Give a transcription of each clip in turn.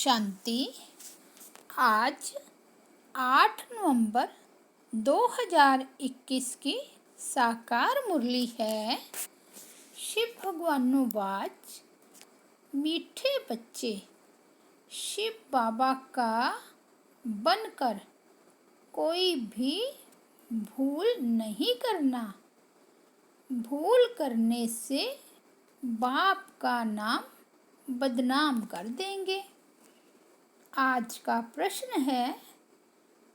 शांति। आज 8 नवंबर 2021 की साकार मुरली है। शिव भगवानु वाच, मीठे बच्चे शिव बाबा का बनकर कोई भी भूल नहीं करना। भूल करने से बाप का नाम बदनाम कर देंगे। आज का प्रश्न है,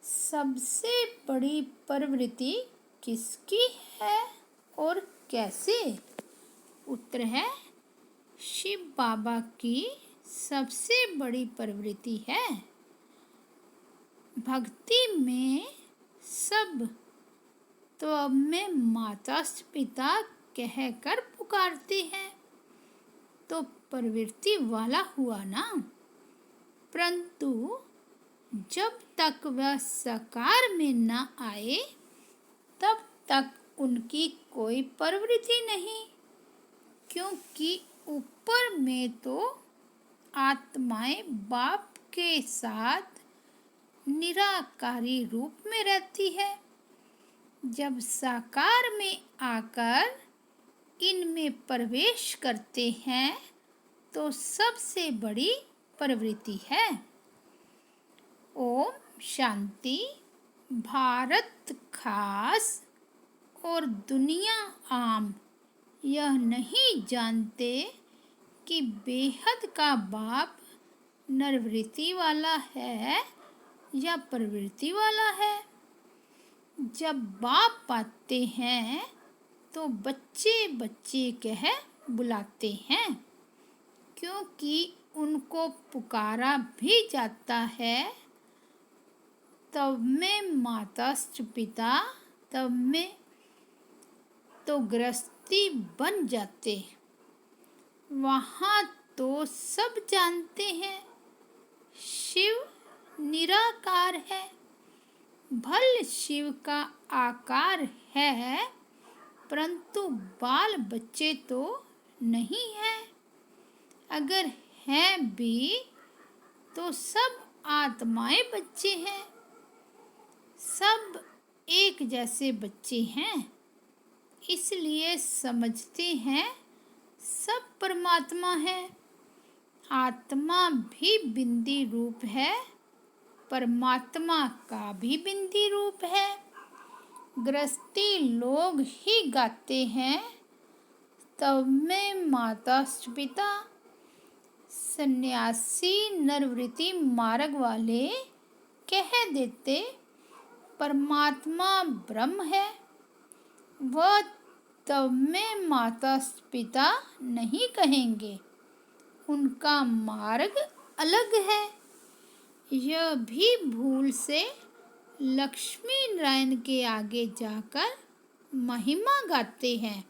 सबसे बड़ी प्रवृत्ति किसकी है और कैसे? उत्तर है, शिव बाबा की सबसे बड़ी प्रवृत्ति है। भक्ति में सब तो अब मैं माता पिता कहकर पुकारते हैं तो प्रवृत्ति वाला हुआ ना। परंतु जब तक वह साकार में न आए तब तक उनकी कोई प्रवृत्ति नहीं, क्योंकि ऊपर में तो आत्माएं बाप के साथ निराकारी रूप में रहती है। जब साकार में आकर इनमें प्रवेश करते हैं तो सबसे बड़ी प्रवृत्ति है। ओम शांति। भारत खास और दुनिया आम यह नहीं जानते कि बेहद का बाप नरवृत्ति वाला है या प्रवृत्ति वाला है। जब बाप आते हैं तो बच्चे बच्चे कह बुलाते हैं, क्योंकि उनको पुकारा भी जाता है। तब में माता पिता, तब में तो गृहस्थी बन जाते। वहाँ तो सब जानते हैं शिव निराकार है। भल शिव का आकार है, परंतु बाल बच्चे तो नहीं है। अगर हैं भी तो सब आत्माएं बच्चे हैं। सब एक जैसे बच्चे हैं, इसलिए समझते हैं सब परमात्मा है। आत्मा भी बिंदी रूप है, परमात्मा का भी बिंदी रूप है। गृहस्थी लोग ही गाते हैं, तब में माता पिता सन्यासी नरवृत्ति मार्ग वाले कह देते परमात्मा ब्रह्म है। वह तब में माता पिता नहीं कहेंगे, उनका मार्ग अलग है। यह भी भूल से लक्ष्मी नारायण के आगे जाकर महिमा गाते हैं।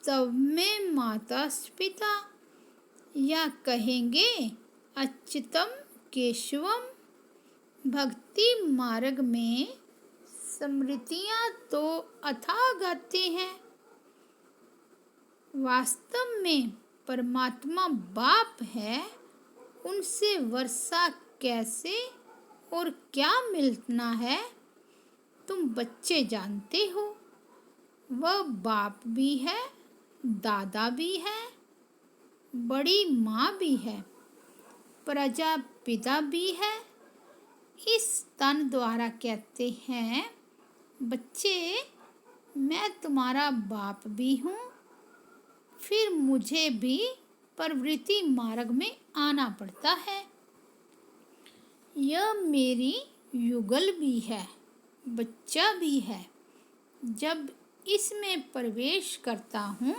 तब में माता पिता या कहेंगे अच्युतम केशवम। भक्ति मार्ग में स्मृतियाँ तो अथाह गाते हैं। वास्तव में परमात्मा बाप है, उनसे वर्षा कैसे और क्या मिलना है तुम बच्चे जानते हो। वह बाप भी है, दादा भी है, बड़ी माँ भी है, प्रजापिता भी है। इस तन द्वारा कहते हैं, बच्चे मैं तुम्हारा बाप भी हूँ। फिर मुझे भी प्रवृत्ति मार्ग में आना पड़ता है। यह मेरी युगल भी है, बच्चा भी है। जब इसमें प्रवेश करता हूँ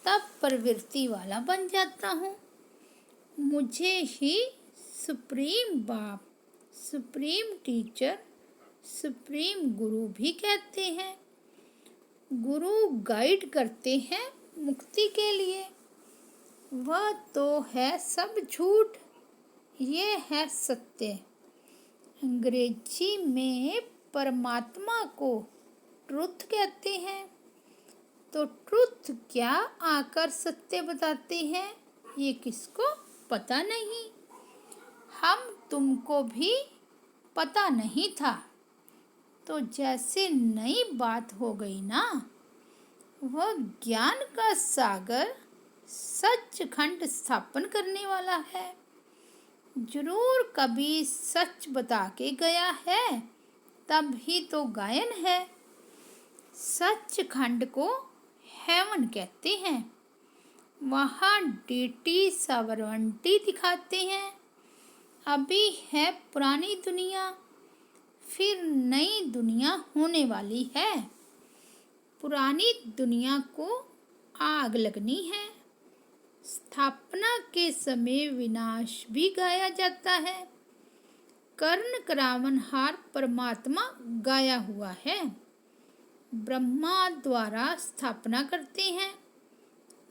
तब प्रवृत्ति वाला बन जाता हूँ। मुझे ही सुप्रीम बाप, सुप्रीम टीचर, सुप्रीम गुरु भी कहते हैं। गुरु गाइड करते हैं मुक्ति के लिए। वह तो है सब झूठ, ये है सत्य। अंग्रेजी में परमात्मा को ट्रुथ कहते हैं, तो ट्रुथ क्या आकर सत्य बताते हैं, ये किसको पता नहीं। तुमको भी पता नहीं था। तो जैसे नई बात हो गई ना, वह ज्ञान का सागर सचखंड स्थापन करने वाला है। जरूर कभी सच बता के गया है, तब ही तो गायन है। सचखंड को हेवन कहते हैं। वहाँ डीटी साबरमती दिखाते हैं। अभी है पुरानी दुनिया, फिर नई दुनिया होने वाली है। पुरानी दुनिया को आग लगनी है। स्थापना के समय विनाश भी गाया जाता है। कर्ण करावनहार परमात्मा गाया हुआ है। ब्रह्मा द्वारा स्थापना करते हैं।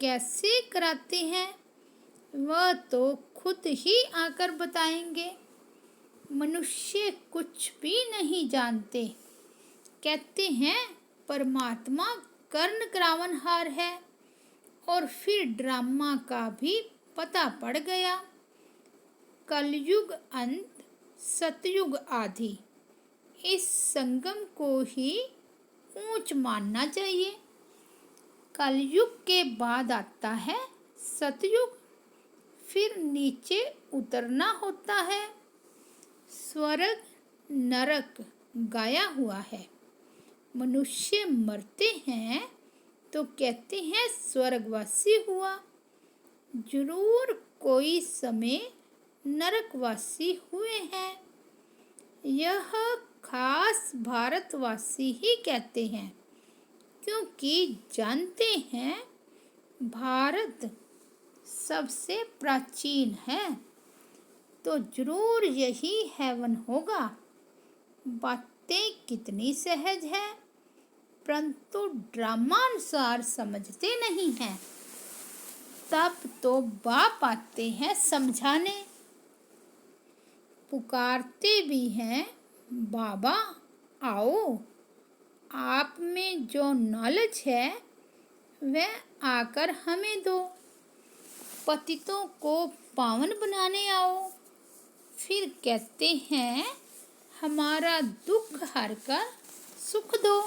कैसे कराते हैं वह तो खुद ही आकर बताएंगे। मनुष्य कुछ भी नहीं जानते। कहते हैं परमात्मा कर्ण करावनहार है, और फिर ड्रामा का भी पता पड़ गया। कलयुग अंत, सतयुग आदि, इस संगम को ही ऊंच मानना चाहिए। कलयुग के बाद आता है सतयुग, फिर नीचे उतरना होता है। स्वर्ग नरक गाया हुआ है। मनुष्य मरते हैं तो कहते हैं स्वर्गवासी हुआ। जरूर कोई समय नरकवासी हुए हैं। यह खास भारतवासी ही कहते हैं, क्योंकि जानते हैं भारत सबसे प्राचीन है, तो जरूर यही हेवन होगा। बातें कितनी सहज है, परंतु ड्रामानुसार समझते नहीं हैं। तब तो बाप आते हैं समझाने। पुकारते भी हैं, बाबा आओ, आप में जो नॉलेज है वह आकर हमें दो। पतितों को पावन बनाने आओ। फिर कहते हैं हमारा दुख हर कर सुख दो।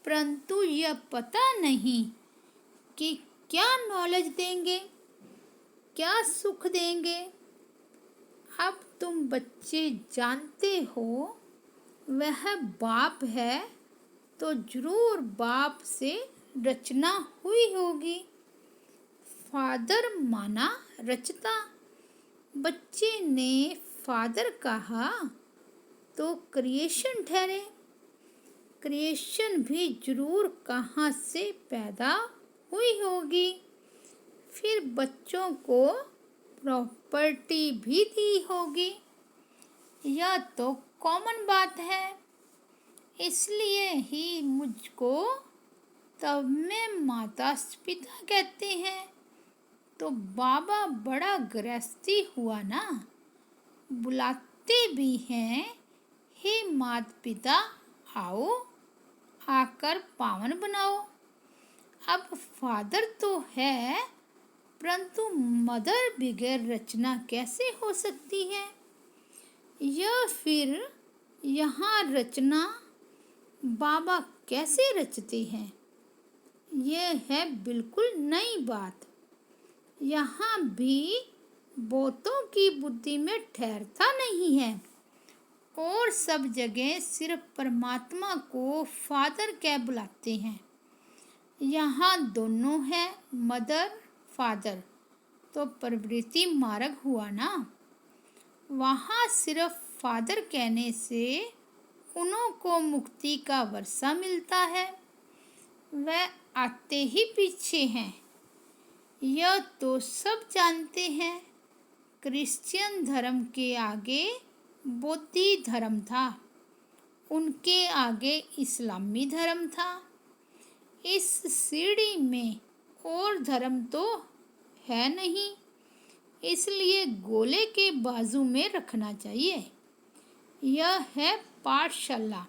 परंतु यह पता नहीं कि क्या नॉलेज देंगे, क्या सुख देंगे। अब तुम बच्चे जानते हो वह बाप है, तो जरूर बाप से रचना हुई होगी। फादर माना रचता। बच्चे ने फादर कहा तो क्रिएशन ठहरे। क्रिएशन भी जरूर कहाँ से पैदा हुई होगी। फिर बच्चों को प्रॉपर्टी भी दी होगी। यह तो कॉमन बात है। इसलिए ही मुझको तब में माता पिता कहते हैं। तो बाबा बड़ा गृहस्थी हुआ ना। बुलाते भी हैं, हे माता पिता आओ, आकर पावन बनाओ। अब फादर तो है, परंतु मदर बगैर रचना कैसे हो सकती है। यह फिर यहाँ रचना बाबा कैसे रचते हैं, यह है बिल्कुल नई बात। यहाँ भी बहुतों की बुद्धि में ठहरता नहीं है, और सब जगह सिर्फ परमात्मा को फादर कह बुलाते हैं। यहाँ दोनों है, मदर फादर, तो प्रवृत्ति मार्ग हुआ ना। वहाँ सिर्फ फादर कहने से उन्हों को मुक्ति का वर्षा मिलता है। वह आते ही पीछे हैं। यह तो सब जानते हैं। क्रिश्चियन धर्म के आगे बौद्धी धर्म था, उनके आगे इस्लामी धर्म था। इस सीढ़ी में और धर्म तो है नहीं, इसलिए गोले के बाजू में रखना चाहिए। यह है पाठशाला।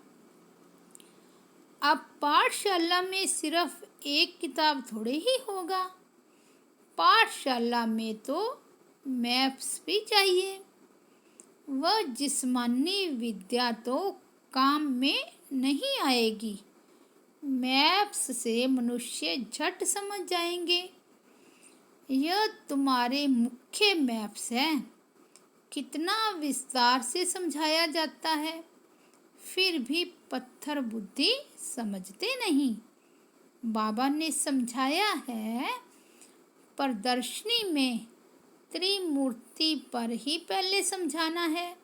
अब पाठशाला में सिर्फ एक किताब थोड़े ही होगा। पाठशाला में तो मैप्स भी चाहिए। वह जिस्मानी विद्या तो काम में नहीं आएगी। मैप्स से मनुष्य झट समझ जाएंगे। यह तुम्हारे मुख्य मैप्स हैं। कितना विस्तार से समझाया जाता है, फिर भी पत्थर बुद्धि समझते नहीं। बाबा ने समझाया है, प्रदर्शनी में त्रिमूर्ति पर ही पहले समझाना है।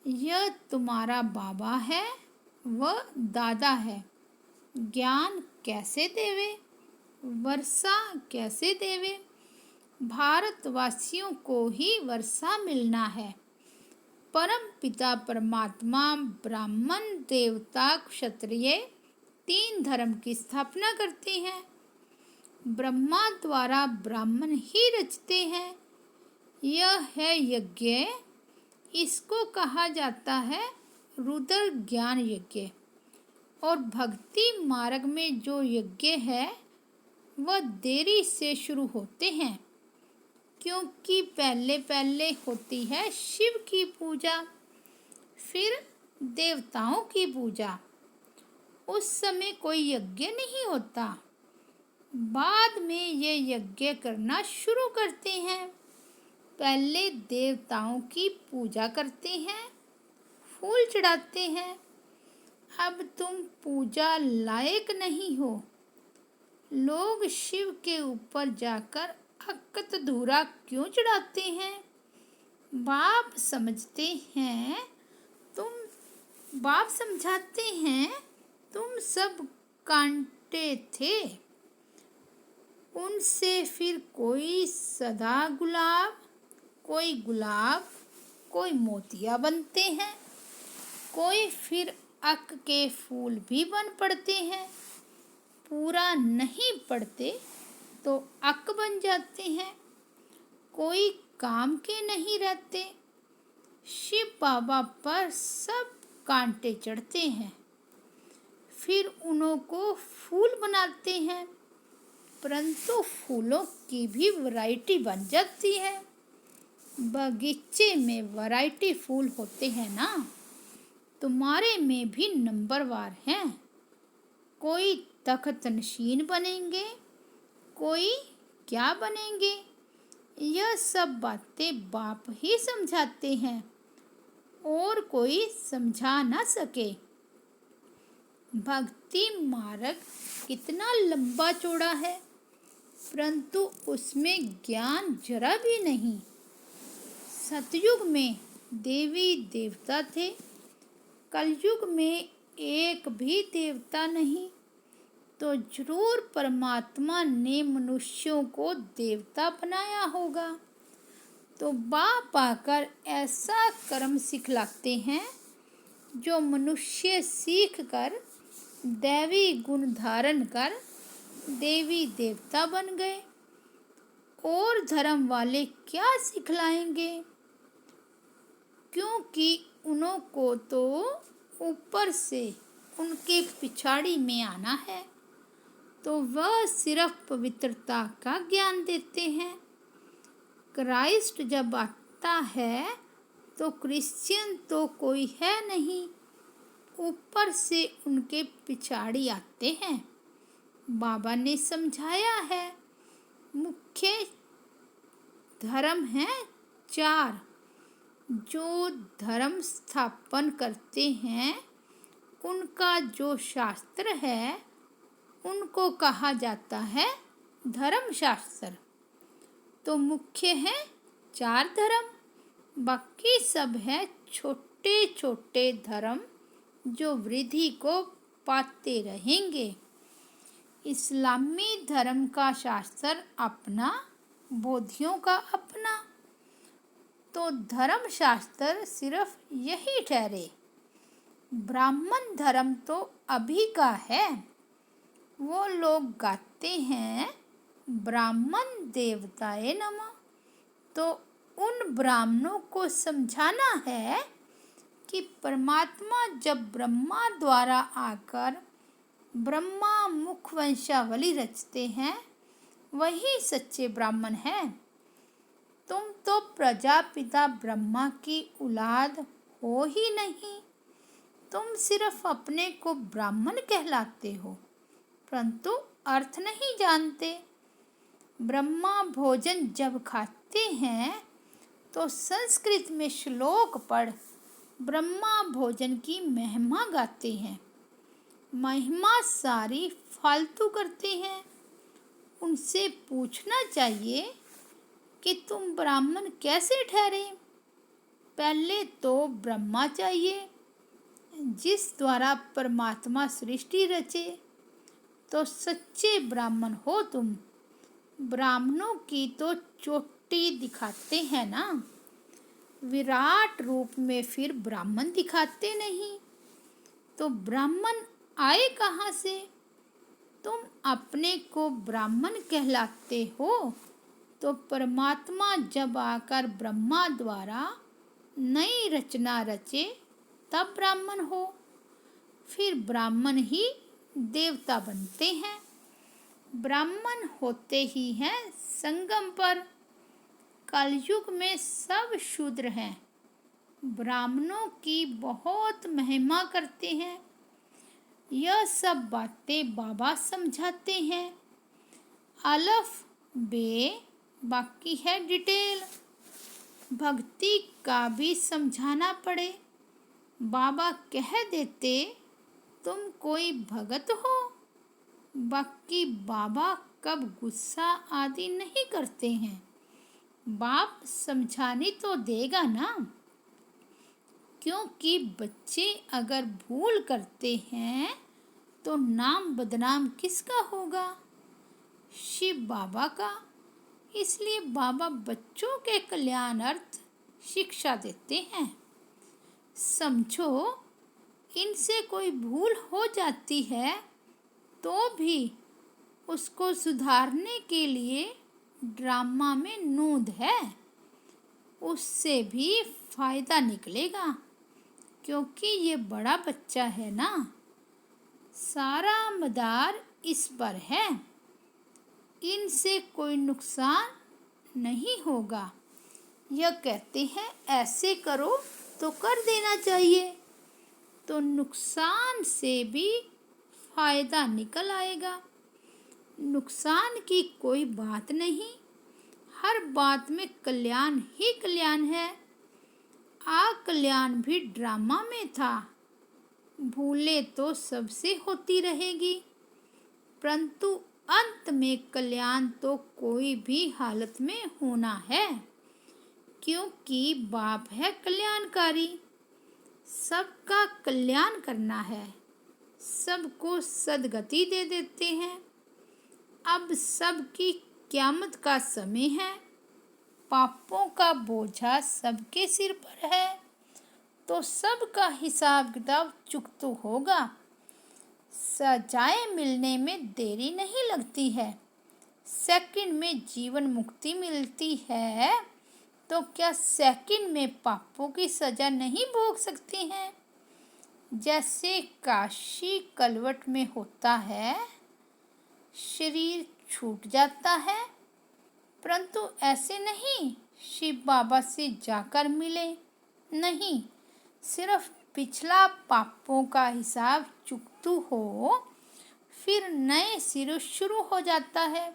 यह तुम्हारा बाबा है, वह दादा है। ज्ञान कैसे देवे, वर्षा कैसे देवे? भारतवासियों को ही वर्षा मिलना है। परम पिता परमात्मा ब्राह्मण, देवता, क्षत्रिय 3 धर्म की स्थापना करते हैं। ब्रह्मा द्वारा ब्राह्मण ही रचते हैं। यह है यज्ञ। इसको कहा जाता है रुद्र ज्ञान यज्ञ। और भक्ति मार्ग में जो यज्ञ है वह देरी से शुरू होते हैं, क्योंकि पहले पहले होती है शिव की पूजा, फिर देवताओं की पूजा। उस समय कोई यज्ञ नहीं होता। बाद में ये यज्ञ करना शुरू करते हैं। पहले देवताओं की पूजा करते हैं, फूल चढ़ाते हैं। अब तुम पूजा लायक नहीं हो। लोग शिव के ऊपर जाकर अकत धूरा क्यों चढ़ाते हैं? बाप समझाते हैं तुम सब कांटे थे। उनसे फिर कोई सदा गुलाब, कोई मोतिया बनते हैं, कोई फिर अक के फूल भी बन पड़ते हैं। पूरा नहीं पड़ते तो अक बन जाते हैं। कोई काम के नहीं रहते। शिव बाबा पर सब कांटे चढ़ते हैं, फिर उन्हों को फूल बनाते हैं, परंतु फूलों की भी वैरायटी बन जाती है। बगीचे में वैरायटी फूल होते हैं ना, तुम्हारे में भी नंबरवार हैं। कोई तख्त नशीन बनेंगे, कोई क्या बनेंगे। यह सब बातें बाप ही समझाते हैं और कोई समझा ना सके। भक्ति मार्ग कितना लंबा चौड़ा है, परंतु उसमें ज्ञान जरा भी नहीं। सतयुग में देवी देवता थे, कलयुग में एक भी देवता नहीं। तो जरूर परमात्मा ने मनुष्यों को देवता बनाया होगा। तो बाप आकर ऐसा कर्म सिखलाते हैं जो मनुष्य सीख कर दैवी गुण धारण कर देवी देवता बन गए। और धर्म वाले क्या सिखलाएंगे, क्योंकि उन्हों को तो ऊपर से उनके पिछाड़ी में आना है। तो वह सिर्फ पवित्रता का ज्ञान देते हैं। क्राइस्ट जब आता है तो क्रिश्चियन तो कोई है नहीं, ऊपर से उनके पिछाड़ी आते हैं। बाबा ने समझाया है, मुख्य धर्म हैं 4। जो धर्म स्थापन करते हैं उनका जो शास्त्र है उनको कहा जाता है धर्मशास्त्र। तो मुख्य हैं 4 धर्म, बाकी सब है छोटे छोटे धर्म जो वृद्धि को पाते रहेंगे। इस्लामी धर्म का शास्त्र अपना, बौद्धियों का अपना। तो धर्म शास्त्र सिर्फ यही ठहरे। ब्राह्मण धर्म तो अभी का है। वो लोग गाते हैं ब्राह्मण देवताए नमः। तो उन ब्राह्मणों को समझाना है कि परमात्मा जब ब्रह्मा द्वारा आकर ब्रह्मा मुख वंशावली रचते हैं, वही सच्चे ब्राह्मण हैं। तुम तो प्रजापिता ब्रह्मा की औलाद हो ही नहीं। तुम सिर्फ अपने को ब्राह्मण कहलाते हो, परंतु अर्थ नहीं जानते। ब्रह्मा भोजन जब खाते हैं तो संस्कृत में श्लोक पढ़ ब्रह्मा भोजन की महिमा गाते हैं। महिमा सारी फालतू करते हैं। उनसे पूछना चाहिए कि तुम ब्राह्मण कैसे ठहरे। पहले तो ब्रह्मा चाहिए, जिस द्वारा परमात्मा सृष्टि रचे, तो सच्चे ब्राह्मण हो तुम। ब्राह्मणों की तो चोटी दिखाते हैं ना, विराट रूप में फिर ब्राह्मण दिखाते नहीं, तो ब्राह्मण आए कहाँ से? तुम अपने को ब्राह्मण कहलाते हो, तो परमात्मा जब आकर ब्रह्मा द्वारा नई रचना रचे तब ब्राह्मण हो। फिर ब्राह्मण ही देवता बनते हैं। ब्राह्मण होते ही हैं संगम पर। कलयुग में सब शूद्र हैं। ब्राह्मणों की बहुत महिमा करते हैं। यह सब बातें बाबा समझाते हैं। अलफ बे बाकी है डिटेल। भक्ति का भी समझाना पड़े। बाबा कह देते तुम कोई भगत हो, बाकी बाबा कब गुस्सा आदि नहीं करते हैं। बाप समझाने तो देगा ना, क्योंकि बच्चे अगर भूल करते हैं तो नाम बदनाम किसका होगा? शिव बाबा का। इसलिए बाबा बच्चों के कल्याणार्थ शिक्षा देते हैं। समझो, इनसे कोई भूल हो जाती है तो भी उसको सुधारने के लिए ड्रामा में नूंद है। उससे भी फायदा निकलेगा, क्योंकि ये बड़ा बच्चा है ना। सारा मदार इस पर है। इनसे कोई नुकसान नहीं होगा। यह कहते हैं ऐसे करो तो कर देना चाहिए, तो नुकसान से भी फायदा निकल आएगा। नुकसान की कोई बात नहीं। हर बात में कल्याण ही कल्याण है। कल्याण भी ड्रामा में था। भूले तो सबसे होती रहेगी, परंतु अंत में कल्याण तो कोई भी हालत में होना है, क्योंकि बाप है कल्याणकारी। सबका कल्याण करना है। सबको सद्गति दे देते हैं। अब सबकी क़यामत का समय है। पापों का बोझा सबके सिर पर है, तो सबका हिसाब किताब चुकता होगा। सजाएं मिलने में देरी नहीं लगती है। सेकंड में जीवन मुक्ति मिलती है, तो क्या सेकंड में पापों की सजा नहीं भोग सकती हैं? जैसे काशी कलवट में होता है, शरीर छूट जाता है, परंतु ऐसे नहीं शिव बाबा से जाकर मिले, नहीं, सिर्फ पिछला पापों का हिसाब चुकतू हो, फिर नए सिरे शुरू हो जाता है।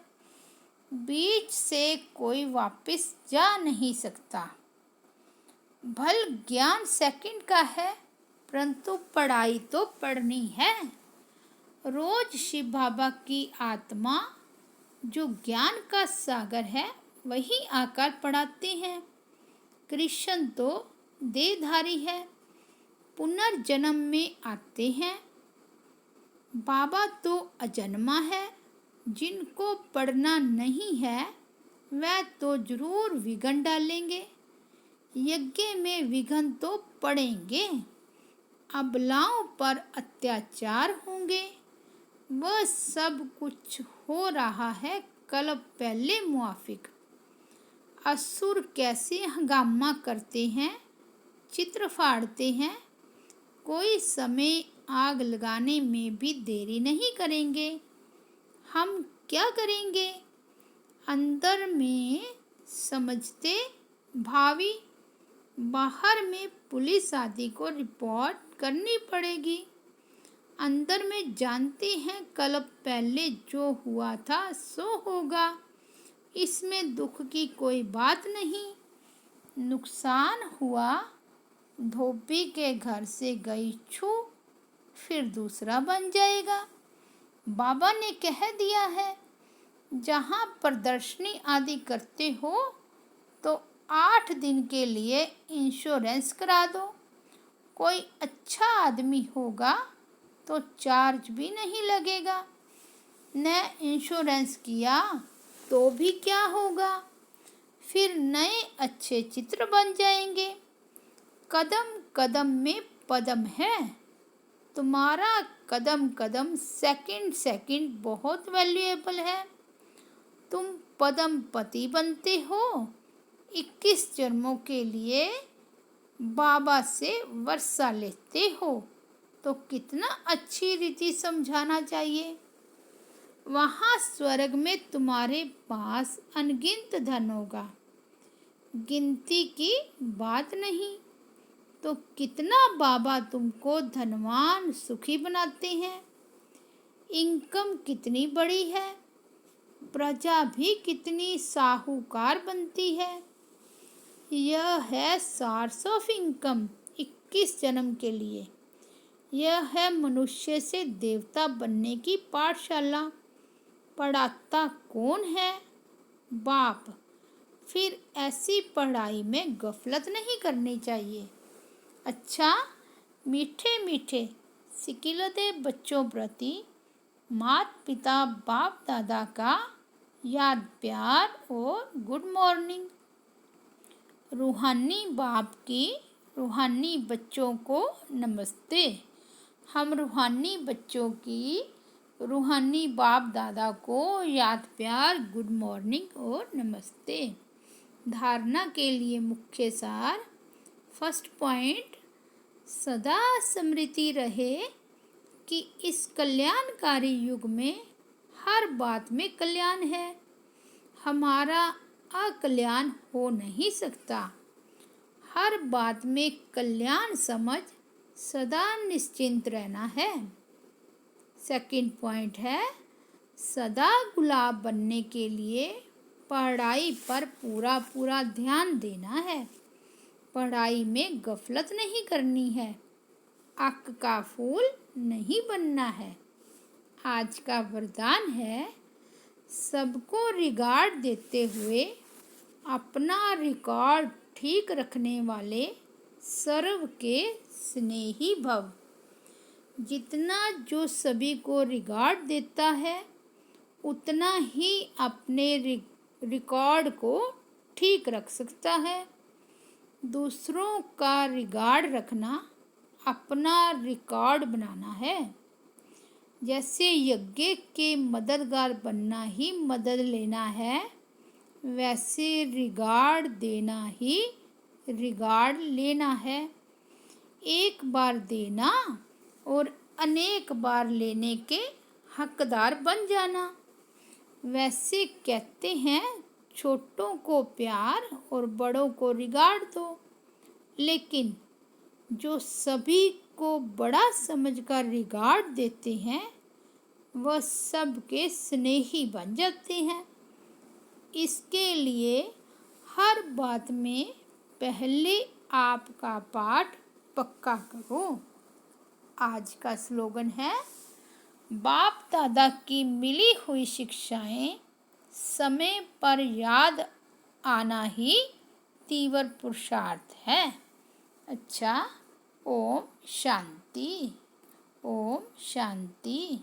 बीच से कोई वापस जा नहीं सकता। भल ज्ञान सेकंड का है, परंतु पढ़ाई तो पढ़नी है। रोज शिव बाबा की आत्मा जो ज्ञान का सागर है वही आकर पढ़ाते हैं। कृष्ण तो देहधारी है, पुनर्जन्म में आते हैं। बाबा तो अजन्मा है। जिनको पढ़ना नहीं है वह तो जरूर विघ्न डालेंगे। यज्ञ में विघ्न तो पड़ेंगे। अबलाओं पर अत्याचार होंगे। वह सब कुछ हो रहा है कल पहले मुआफिक। असुर कैसे हंगामा करते हैं, चित्र फाड़ते हैं। कोई समय आग लगाने में भी देरी नहीं करेंगे। हम क्या करेंगे? अंदर में समझते भावी बाहर में पुलिस आदि को रिपोर्ट करनी पड़ेगी। अंदर में जानते हैं कल पहले जो हुआ था सो होगा, इसमें दुख की कोई बात नहीं। नुकसान हुआ, धोबी के घर से गई छू, फिर दूसरा बन जाएगा। बाबा ने कह दिया है, जहाँ प्रदर्शनी आदि करते हो तो 8 दिन के लिए इंश्योरेंस करा दो। कोई अच्छा आदमी होगा तो चार्ज भी नहीं लगेगा। न इंश्योरेंस किया तो भी क्या होगा, फिर नए अच्छे चित्र बन जाएंगे। कदम कदम में पदम है, तुम्हारा कदम कदम सेकंड सेकंड बहुत वैल्यूएबल है। तुम पदमपति बनते हो। 21 जन्मों के लिए बाबा से वर्षा लेते हो तो कितना अच्छी रीति समझाना चाहिए। वहाँ स्वर्ग में तुम्हारे पास अनगिनत धन होगा, गिनती की बात नहीं। तो कितना बाबा तुमको धनवान सुखी बनाते हैं। इनकम कितनी बड़ी है, प्रजा भी कितनी साहूकार बनती है। यह है सोर्स ऑफ इनकम 21 जन्म के लिए। यह है मनुष्य से देवता बनने की पाठशाला। पढ़ाता कौन है? बाप। फिर ऐसी पढ़ाई में गफलत नहीं करनी चाहिए। अच्छा, मीठे मीठे सिकिलते बच्चों प्रति माता पिता बाप दादा का याद प्यार और गुड मॉर्निंग। रूहानी बाप की रूहानी बच्चों को नमस्ते। हम रूहानी बच्चों की रूहानी बाप दादा को याद प्यार गुड मॉर्निंग और नमस्ते। धारणा के लिए मुख्य सार। फर्स्ट पॉइंट, सदा स्मृति रहे कि इस कल्याणकारी युग में हर बात में कल्याण है। हमारा अकल्याण हो नहीं सकता। हर बात में कल्याण समझ सदा निश्चिंत रहना है। सेकंड पॉइंट है, सदा गुलाब बनने के लिए पढ़ाई पर पूरा पूरा ध्यान देना है। पढ़ाई में गफलत नहीं करनी है। अक का फूल नहीं बनना है। आज का वरदान है, सबको रिगार्ड देते हुए अपना रिकॉर्ड ठीक रखने वाले सर्व के स्नेही भव। जितना जो सभी को रिगार्ड देता है उतना ही अपने रिकॉर्ड को ठीक रख सकता है। दूसरों का रिगार्ड रखना अपना रिकॉर्ड बनाना है। जैसे यज्ञ के मददगार बनना ही मदद लेना है, वैसे रिगार्ड देना ही रिगार्ड लेना है। एक बार देना और अनेक बार लेने के हकदार बन जाना। वैसे कहते हैं, छोटों को प्यार और बड़ों को रिगार्ड दो। लेकिन जो सभी को बड़ा समझकर रिगार्ड देते हैं वह सबके स्नेही बन जाते हैं। इसके लिए हर बात में पहले आपका पाठ पक्का करो। आज का स्लोगन है, बाप दादा की मिली हुई शिक्षाएं समय पर याद आना ही तीव्र पुरुषार्थ है। अच्छा, ओम शांति। ओम शांति।